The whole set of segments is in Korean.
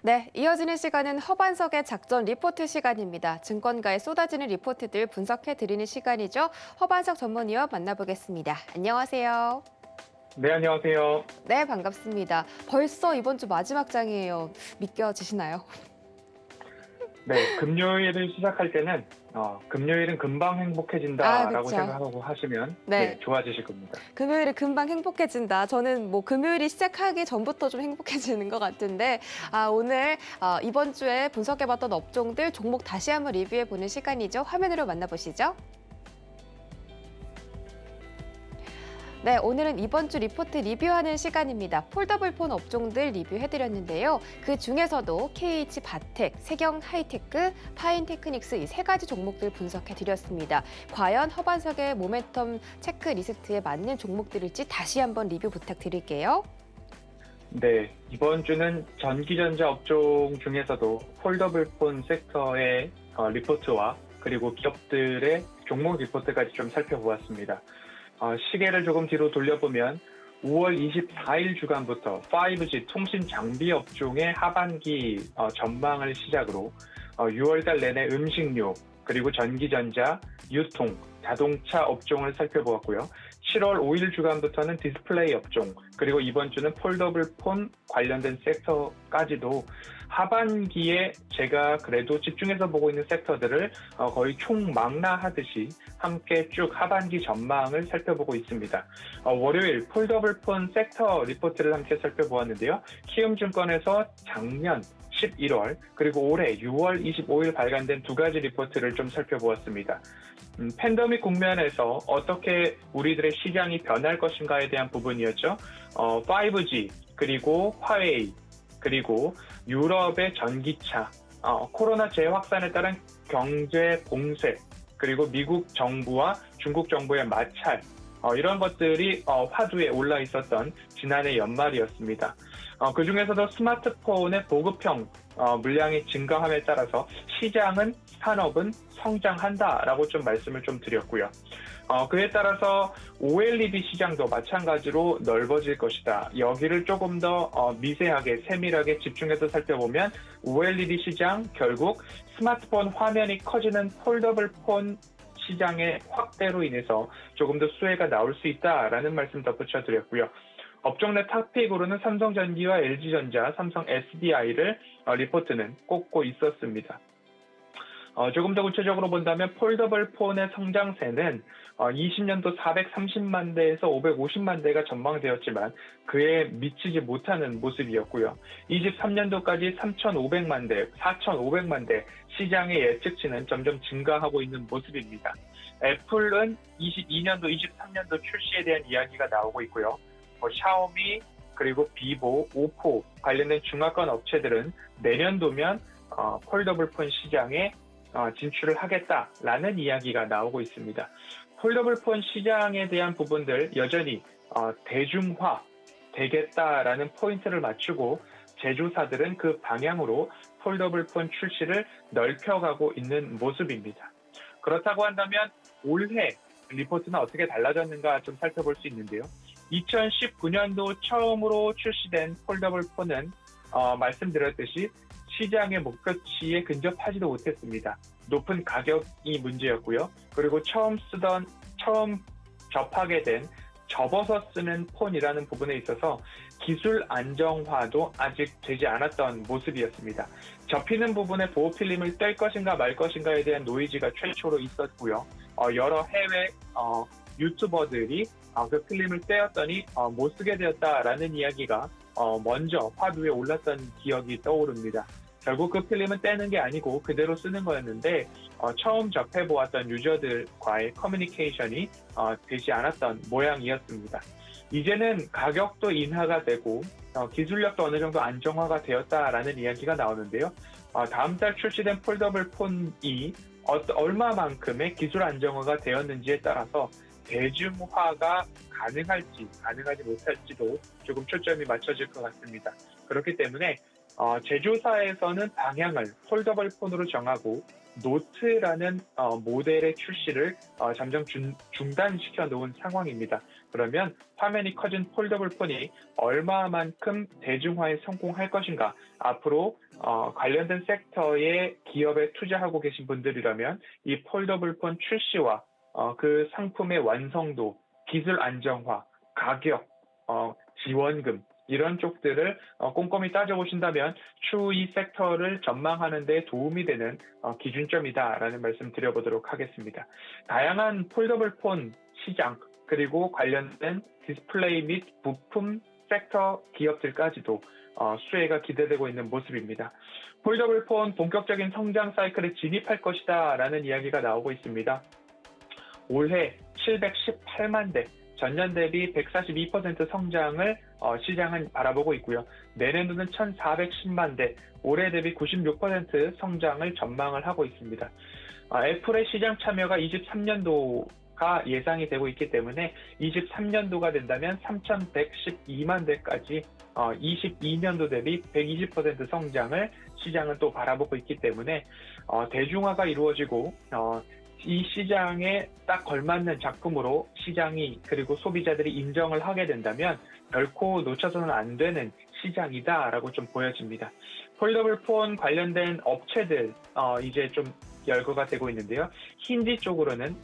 네, 이어지는 시간은 허반석의 작전 리포트 시간입니다. 증권가에 쏟아지는 리포트들 분석해드리는 시간이죠. 허반석 전문위원 만나보겠습니다. 안녕하세요. 네, 안녕하세요. 네, 반갑습니다. 벌써 이번 주 마지막 장이에요. 믿겨지시나요? 네, 금요일을 시작할 때는 금요일은 금방 아, 행복해진다라고 그렇죠. 생각하고 하시면 네, 좋아지실 겁니다. 금요일이 금방 행복해진다. 저는 뭐 금요일이 시작하기 전부터 좀 행복해지는 것 같은데 오늘 이번 주에 분석해봤던 업종들 종목 다시 한번 리뷰해보는 시간이죠. 화면으로 만나보시죠. 네, 오늘은 이번 주 리포트 리뷰하는 시간입니다. 폴더블 폰 업종들 리뷰해드렸는데요. 그 중에서도 KH바텍, 세경하이테크, 파인테크닉스 이 세 가지 종목들 분석해드렸습니다. 과연 허반석의 모멘텀 체크리스트에 맞는 종목들일지 다시 한번 리뷰 부탁드릴게요. 네, 이번 주는 전기전자 업종 중에서도 폴더블 폰 섹터의 리포트와 그리고 기업들의 종목 리포트까지 좀 살펴보았습니다. 시계를 조금 뒤로 돌려보면 5월 24일 주간부터 5G 통신 장비 업종의 하반기 전망을 시작으로 6월달 내내 음식료, 그리고 전기전자, 유통, 자동차 업종을 살펴보았고요. 7월 5일 주간부터는 디스플레이 업종, 그리고 이번 주는 폴더블 폰 관련된 섹터까지도 하반기에 제가 그래도 집중해서 보고 있는 섹터들을 거의 총망라하듯이 함께 쭉 하반기 전망을 살펴보고 있습니다. 월요일 폴더블 폰 섹터 리포트를 함께 살펴보았는데요. 키움증권에서 작년 11월 그리고 올해 6월 25일 발간된 두 가지 리포트를 좀 살펴보았습니다. 팬데믹 국면에서 어떻게 우리들의 시장이 변할 것인가에 대한 부분이었죠. 5G 그리고 화웨이 그리고 유럽의 전기차, 코로나 재확산에 따른 경제 봉쇄, 그리고 미국 정부와 중국 정부의 마찰, 이런 것들이 화두에 올라 있었던 지난해 연말이었습니다. 그중에서도 스마트폰의 보급형 물량이 증가함에 따라서 시장은 산업은 성장한다라고 좀 말씀을 좀 드렸고요. 그에 따라서 OLED 시장도 마찬가지로 넓어질 것이다. 여기를 조금 더 미세하게 세밀하게 집중해서 살펴보면 OLED 시장 결국 스마트폰 화면이 커지는 폴더블 폰 시장의 확대로 인해서 조금 더 수혜가 나올 수 있다라는 말씀 덧붙여 드렸고요. 업종 내 탑픽으로는 삼성전기와 LG전자, 삼성 SDI를 리포트는 꼽고 있었습니다. 조금 더 구체적으로 본다면 폴더블 폰의 성장세는 20년도 430만 대에서 550만 대가 전망되었지만 그에 미치지 못하는 모습이었고요. 23년도까지 3,500만 대, 4,500만 대 시장의 예측치는 점점 증가하고 있는 모습입니다. 애플은 22년도, 23년도 출시에 대한 이야기가 나오고 있고요. 샤오미, 그리고 비보, 오포 관련된 중화권 업체들은 내년도면 폴더블 폰 시장에 진출을 하겠다라는 이야기가 나오고 있습니다. 폴더블 폰 시장에 대한 부분들 여전히 대중화 되겠다라는 포인트를 맞추고 제조사들은 그 방향으로 폴더블 폰 출시를 넓혀가고 있는 모습입니다. 그렇다고 한다면 올해 리포트는 어떻게 달라졌는가 좀 살펴볼 수 있는데요. 2019년도 처음으로 출시된 폴더블 폰은 말씀드렸듯이 시장의 목표치에 근접하지도 못했습니다. 높은 가격이 문제였고요. 그리고 처음 접하게 된 접어서 쓰는 폰이라는 부분에 있어서 기술 안정화도 아직 되지 않았던 모습이었습니다. 접히는 부분에 보호 필름을 뗄 것인가 말 것인가에 대한 노이즈가 최초로 있었고요. 여러 해외 유튜버들이 그 필름을 떼었더니 못 쓰게 되었다라는 이야기가 먼저 화두에 올랐던 기억이 떠오릅니다. 결국 그 필름은 떼는 게 아니고 그대로 쓰는 거였는데 처음 접해보았던 유저들과의 커뮤니케이션이 되지 않았던 모양이었습니다. 이제는 가격도 인하가 되고 기술력도 어느 정도 안정화가 되었다라는 이야기가 나오는데요. 다음 달 출시된 폴더블 폰이 얼마만큼의 기술 안정화가 되었는지에 따라서 대중화가 가능할지 가능하지 못할지도 조금 초점이 맞춰질 것 같습니다. 그렇기 때문에 제조사에서는 방향을 폴더블 폰으로 정하고 노트라는 모델의 출시를 잠정 중단시켜 놓은 상황입니다. 그러면 화면이 커진 폴더블 폰이 얼마만큼 대중화에 성공할 것인가? 앞으로 관련된 섹터의 기업에 투자하고 계신 분들이라면 이 폴더블 폰 출시와 그 상품의 완성도, 기술 안정화, 가격, 지원금 이런 쪽들을 꼼꼼히 따져보신다면 추후 이 섹터를 전망하는 데 도움이 되는 기준점이다라는 말씀 드려보도록 하겠습니다. 다양한 폴더블 폰 시장 그리고 관련된 디스플레이 및 부품 섹터 기업들까지도 수혜가 기대되고 있는 모습입니다. 폴더블 폰 본격적인 성장 사이클에 진입할 것이다 라는 이야기가 나오고 있습니다. 올해 718만 대, 전년 대비 142% 성장을 시장은 바라보고 있고요. 내년도는 1,410만 대, 올해 대비 96% 성장을 전망을 하고 있습니다. 애플의 시장 참여가 23년도가 예상이 되고 있기 때문에 23년도가 된다면 3,112만 대까지 22년도 대비 120% 성장을 시장은 또 바라보고 있기 때문에 대중화가 이루어지고 이 시장에 딱 걸맞는 작품으로 시장이 그리고 소비자들이 인정을 하게 된다면 결코 놓쳐서는 안 되는 시장이다라고 좀 보여집니다. 폴더블 폰 관련된 업체들 이제 좀 열거가 되고 있는데요. 힌지 쪽으로는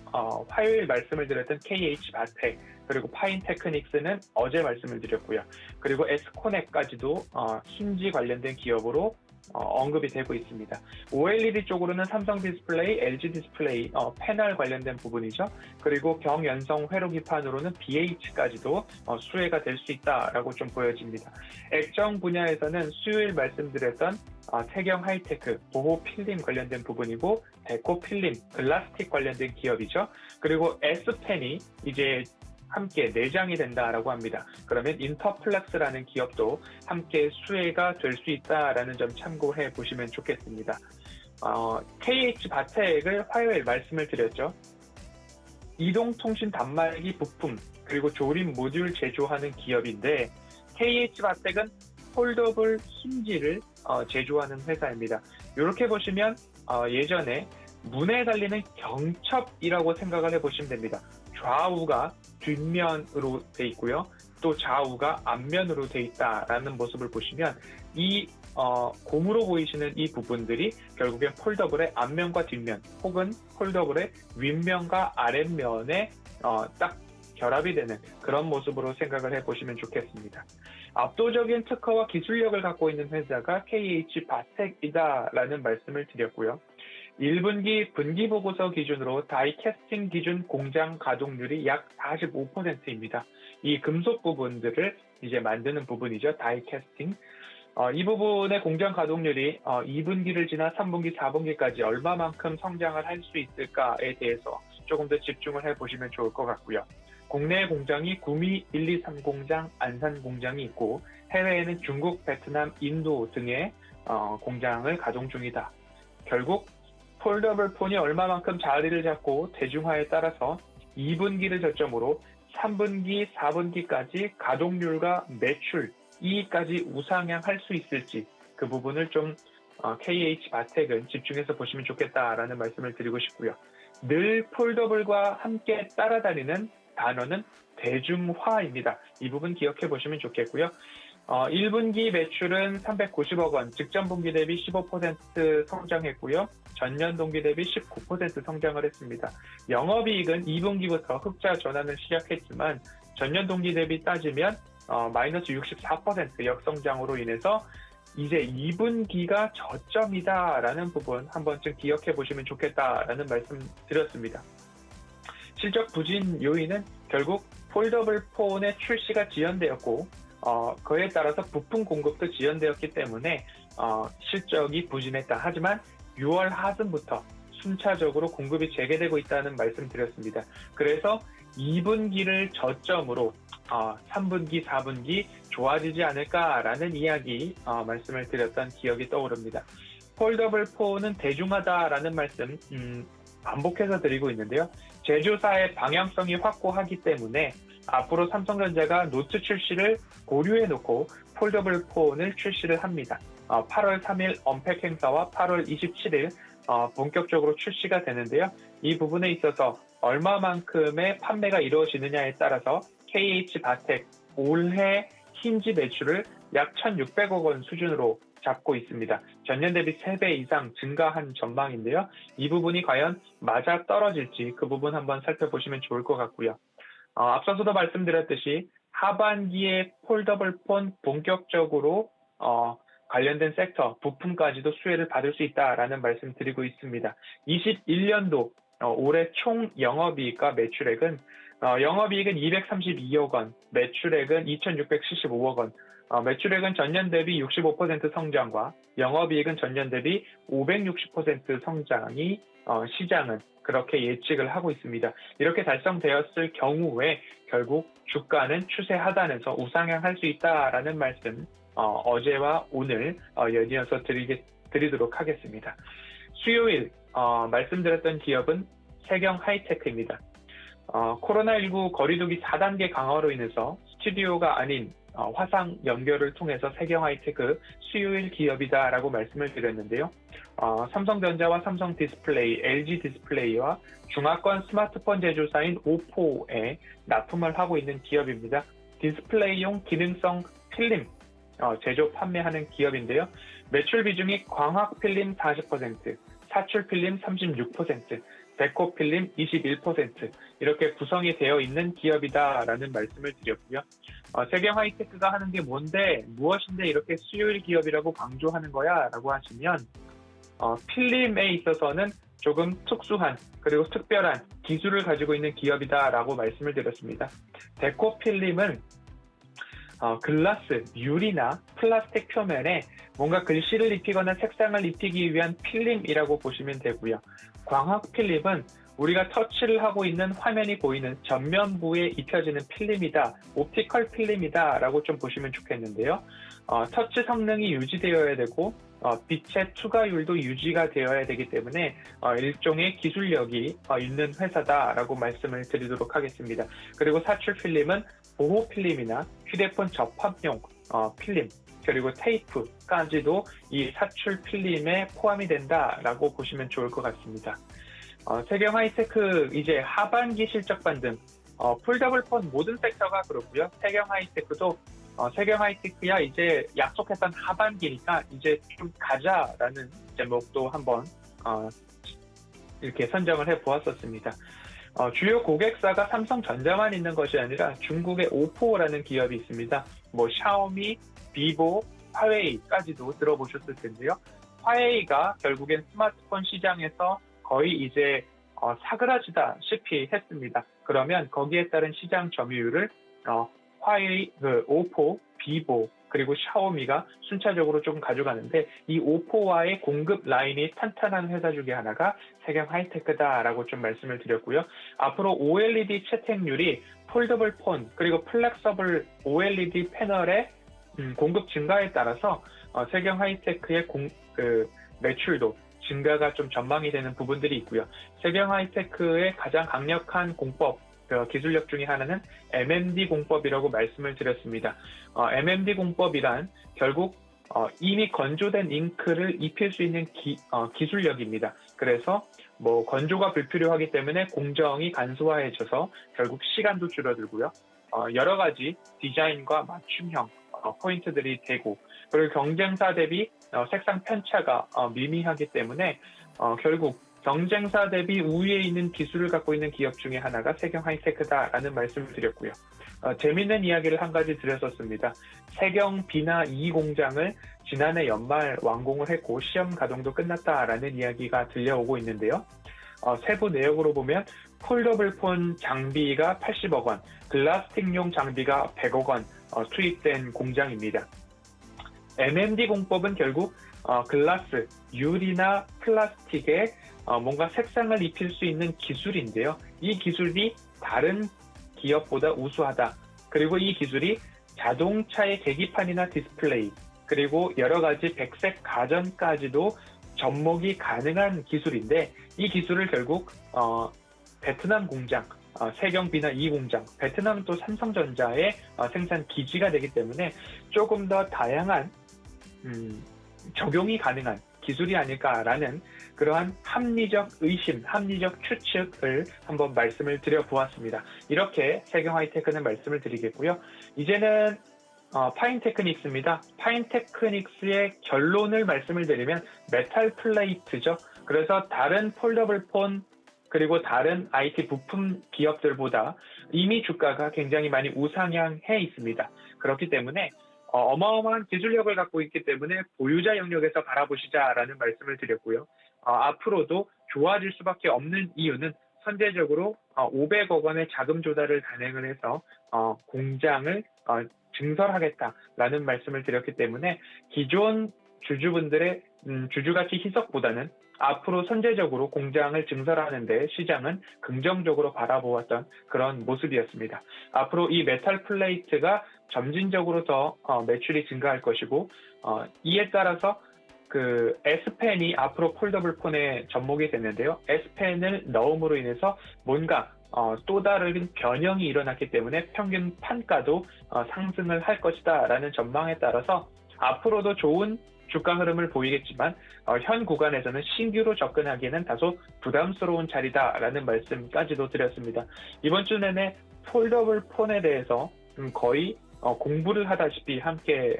화요일 말씀을 드렸던 KH바텍 그리고 파인테크닉스는 어제 말씀을 드렸고요. 그리고 에스코넥까지도 힌지 관련된 기업으로 언급이 되고 있습니다. OLED 쪽으로는 삼성 디스플레이, LG 디스플레이, 패널 관련된 부분이죠. 그리고 경연성 회로 기판으로는 BH까지도 수혜가 될 수 있다라고 좀 보여집니다. 액정 분야에서는 수요일 말씀드렸던 태경 하이테크, 보호 필름 관련된 부분이고 데코 필름, 글라스틱 관련된 기업이죠. 그리고 S펜이 이제 함께 내장이 된다라고 합니다. 그러면 인터플렉스라는 기업도 함께 수혜가 될 수 있다라는 점 참고해 보시면 좋겠습니다. KH바텍을 화요일 말씀을 드렸죠. 이동통신 단말기 부품 그리고 조립 모듈 제조하는 기업인데 KH바텍은 폴더블 힌지를 제조하는 회사입니다. 이렇게 보시면 예전에 문에 달리는 경첩이라고 생각을 해보시면 됩니다. 좌우가 뒷면으로 돼 있고요. 또 좌우가 앞면으로 돼 있다라는 모습을 보시면 이 고무로 보이시는 이 부분들이 결국엔 폴더블의 앞면과 뒷면 혹은 폴더블의 윗면과 아랫면에 딱 결합이 되는 그런 모습으로 생각을 해보시면 좋겠습니다. 압도적인 특허와 기술력을 갖고 있는 회사가 KH바텍이다라는 말씀을 드렸고요. 1분기 분기보고서 기준으로 다이캐스팅 기준 공장 가동률이 약 45%입니다. 이 금속 부분들을 이제 만드는 부분이죠. 다이캐스팅. 이 부분의 공장 가동률이 2분기를 지나 3분기, 4분기까지 얼마만큼 성장을 할 수 있을까에 대해서 조금 더 집중을 해보시면 좋을 것 같고요. 국내 공장이 구미 123 공장, 안산 공장이 있고 해외에는 중국, 베트남, 인도 등의 공장을 가동 중이다. 결국 폴더블 폰이 얼마만큼 자리를 잡고 대중화에 따라서 2분기를 저점으로 3분기, 4분기까지 가동률과 매출, 이익까지 우상향할 수 있을지 그 부분을 좀 KH바텍은 집중해서 보시면 좋겠다라는 말씀을 드리고 싶고요. 늘 폴더블과 함께 따라다니는 단어는 대중화입니다. 이 부분 기억해 보시면 좋겠고요. 1분기 매출은 390억 원, 직전 분기 대비 15% 성장했고요. 전년 동기 대비 19% 성장을 했습니다. 영업이익은 2분기부터 흑자 전환을 시작했지만 전년 동기 대비 따지면 마이너스 64% 역성장으로 인해서 이제 2분기가 저점이다라는 부분 한 번쯤 기억해 보시면 좋겠다라는 말씀 드렸습니다. 실적 부진 요인은 결국 폴더블 폰의 출시가 지연되었고 그에 따라서 부품 공급도 지연되었기 때문에 실적이 부진했다. 하지만 6월 하순부터 순차적으로 공급이 재개되고 있다는 말씀 드렸습니다. 그래서 2분기를 저점으로 3분기, 4분기 좋아지지 않을까라는 이야기 말씀을 드렸던 기억이 떠오릅니다. 폴더블 폰은 대중하다라는 말씀 반복해서 드리고 있는데요. 제조사의 방향성이 확고하기 때문에 앞으로 삼성전자가 노트 출시를 고려해 놓고 폴더블 폰을 출시를 합니다. 8월 3일 언팩 행사와 8월 27일 본격적으로 출시가 되는데요. 이 부분에 있어서 얼마만큼의 판매가 이루어지느냐에 따라서 KH 바텍 올해 힌지 매출을 약 1,600억 원 수준으로 잡고 있습니다. 전년 대비 3배 이상 증가한 전망인데요. 이 부분이 과연 맞아 떨어질지 그 부분 한번 살펴보시면 좋을 것 같고요. 앞서서도 말씀드렸듯이 하반기에 폴더블폰 본격적으로 관련된 섹터, 부품까지도 수혜를 받을 수 있다라는 말씀 드리고 있습니다. 21년도 올해 총 영업이익과 매출액은 영업이익은 232억 원, 매출액은 2,675억 원, 매출액은 전년 대비 65% 성장과 영업이익은 전년 대비 560% 성장이 시장은 그렇게 예측을 하고 있습니다. 이렇게 달성되었을 경우에 결국 주가는 추세 하단에서 우상향할 수 있다라는 말씀 어제와 오늘 연이어서 드리도록 하겠습니다. 수요일 말씀드렸던 기업은 세경 하이테크입니다. 코로나19 거리두기 4단계 강화로 인해서 스튜디오가 아닌 화상 연결을 통해서 세경 하이테크 수요일 기업이다라고 말씀을 드렸는데요. 삼성전자와 삼성 디스플레이, LG 디스플레이와 중화권 스마트폰 제조사인 오포에 납품을 하고 있는 기업입니다. 디스플레이용 기능성 필름 제조 판매하는 기업인데요. 매출 비중이 광학 필름 40%, 사출 필름 36%, 데코 필름 21% 이렇게 구성이 되어 있는 기업이다라는 말씀을 드렸고요. 세경 하이테크가 하는 게 무엇인데 이렇게 수요일 기업이라고 강조하는 거야? 라고 하시면 필름에 있어서는 조금 특수한 그리고 특별한 기술을 가지고 있는 기업이다라고 말씀을 드렸습니다. 데코 필름은 글라스, 유리나 플라스틱 표면에 뭔가 글씨를 입히거나 색상을 입히기 위한 필름이라고 보시면 되고요. 광학 필름은 우리가 터치를 하고 있는 화면이 보이는 전면부에 입혀지는 필름이다, 옵티컬 필름이다 라고 좀 보시면 좋겠는데요. 터치 성능이 유지되어야 되고 빛의 투과율도 유지가 되어야 되기 때문에 일종의 기술력이 있는 회사다라고 말씀을 드리도록 하겠습니다. 그리고 사출 필름은 보호 필름이나 휴대폰 접합용 필름 그리고 테이프까지도 이 사출 필름에 포함이 된다라고 보시면 좋을 것 같습니다. 세경 하이테크 이제 하반기 실적 반등, 폴더블폰 모든 섹터가 그렇고요. 세경 하이테크도 세경 하이테크야 이제 약속했던 하반기니까 이제 좀 가자라는 제목도 한번 이렇게 선정을 해보았었습니다. 주요 고객사가 삼성전자만 있는 것이 아니라 중국의 오포라는 기업이 있습니다. 샤오미, 비보, 화웨이까지도 들어보셨을 텐데요. 화웨이가 결국엔 스마트폰 시장에서 거의 이제 사그라지다시피 했습니다. 그러면 거기에 따른 시장 점유율을 화웨이, 오포, 비보 그리고 샤오미가 순차적으로 조금 가져가는데 이 오포와의 공급 라인이 탄탄한 회사 중에 하나가 세경 하이테크다라고 좀 말씀을 드렸고요. 앞으로 OLED 채택률이 폴더블 폰 그리고 플렉서블 OLED 패널의 공급 증가에 따라서 세경 하이테크의 매출도 증가가 좀 전망이 되는 부분들이 있고요. 세경 하이테크의 가장 강력한 공법, 기술력 중에 하나는 MMD 공법이라고 말씀을 드렸습니다. MMD 공법이란 결국 이미 건조된 잉크를 입힐 수 있는 기술력입니다. 그래서 건조가 불필요하기 때문에 공정이 간소화해져서 결국 시간도 줄어들고요. 여러 가지 디자인과 맞춤형 포인트들이 되고 그리고 경쟁사 대비 색상 편차가 미미하기 때문에 결국 경쟁사 대비 우위에 있는 기술을 갖고 있는 기업 중에 하나가 세경 하이테크다라는 말씀을 드렸고요. 재미있는 이야기를 한 가지 드렸었습니다. 세경 비나 2 공장을 지난해 연말 완공을 했고 시험 가동도 끝났다라는 이야기가 들려오고 있는데요. 세부 내역으로 보면 폴더블폰 장비가 80억 원, 글라스틱용 장비가 100억 원 투입된 공장입니다. MMD 공법은 결국 글라스, 유리나 플라스틱에 뭔가 색상을 입힐 수 있는 기술인데요. 이 기술이 다른 기업보다 우수하다. 그리고 이 기술이 자동차의 계기판이나 디스플레이, 그리고 여러 가지 백색 가전까지도 접목이 가능한 기술인데 이 기술을 결국 베트남 공장, 세경 비나 2 공장, 베트남은 또 삼성전자의 생산 기지가 되기 때문에 조금 더 다양한 적용이 가능한 기술이 아닐까라는 그러한 합리적 의심, 합리적 추측을 한번 말씀을 드려보았습니다. 이렇게 세경 하이테크는 말씀을 드리겠고요. 이제는 파인테크닉스입니다. 파인테크닉스의 결론을 말씀을 드리면 메탈 플레이트죠. 그래서 다른 폴더블 폰 그리고 다른 IT 부품 기업들보다 이미 주가가 굉장히 많이 우상향해 있습니다. 그렇기 때문에 어마어마한 기술력을 갖고 있기 때문에 보유자 영역에서 바라보시자라는 말씀을 드렸고요. 앞으로도 좋아질 수밖에 없는 이유는 선제적으로 500억 원의 자금 조달을 단행을 해서 공장을 증설하겠다라는 말씀을 드렸기 때문에 기존 주주분들의 주주가치 희석보다는 앞으로 선제적으로 공장을 증설하는 데 시장은 긍정적으로 바라보았던 그런 모습이었습니다. 앞으로 이 메탈 플레이트가 점진적으로 더 매출이 증가할 것이고 이에 따라서 그 S펜이 앞으로 폴더블 폰에 접목이 됐는데요. S펜을 넣음으로 인해서 뭔가 또 다른 변형이 일어났기 때문에 평균 판가도 상승을 할 것이다라는 전망에 따라서 앞으로도 좋은 주가 흐름을 보이겠지만 현 구간에서는 신규로 접근하기에는 다소 부담스러운 자리다라는 말씀까지도 드렸습니다. 이번 주 내내 폴더블 폰에 대해서 거의 공부를 하다시피 함께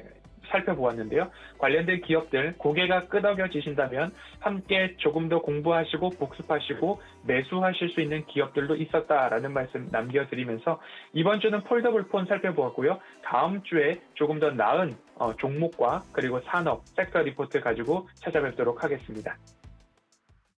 살펴보았는데요. 관련된 기업들 고개가 끄덕여지신다면 함께 조금 더 공부하시고 복습하시고 매수하실 수 있는 기업들도 있었다라는 말씀 남겨드리면서 이번 주는 폴더블 폰 살펴보았고요. 다음 주에 조금 더 나은 종목과 그리고 산업, 섹터 리포트 가지고 찾아뵙도록 하겠습니다.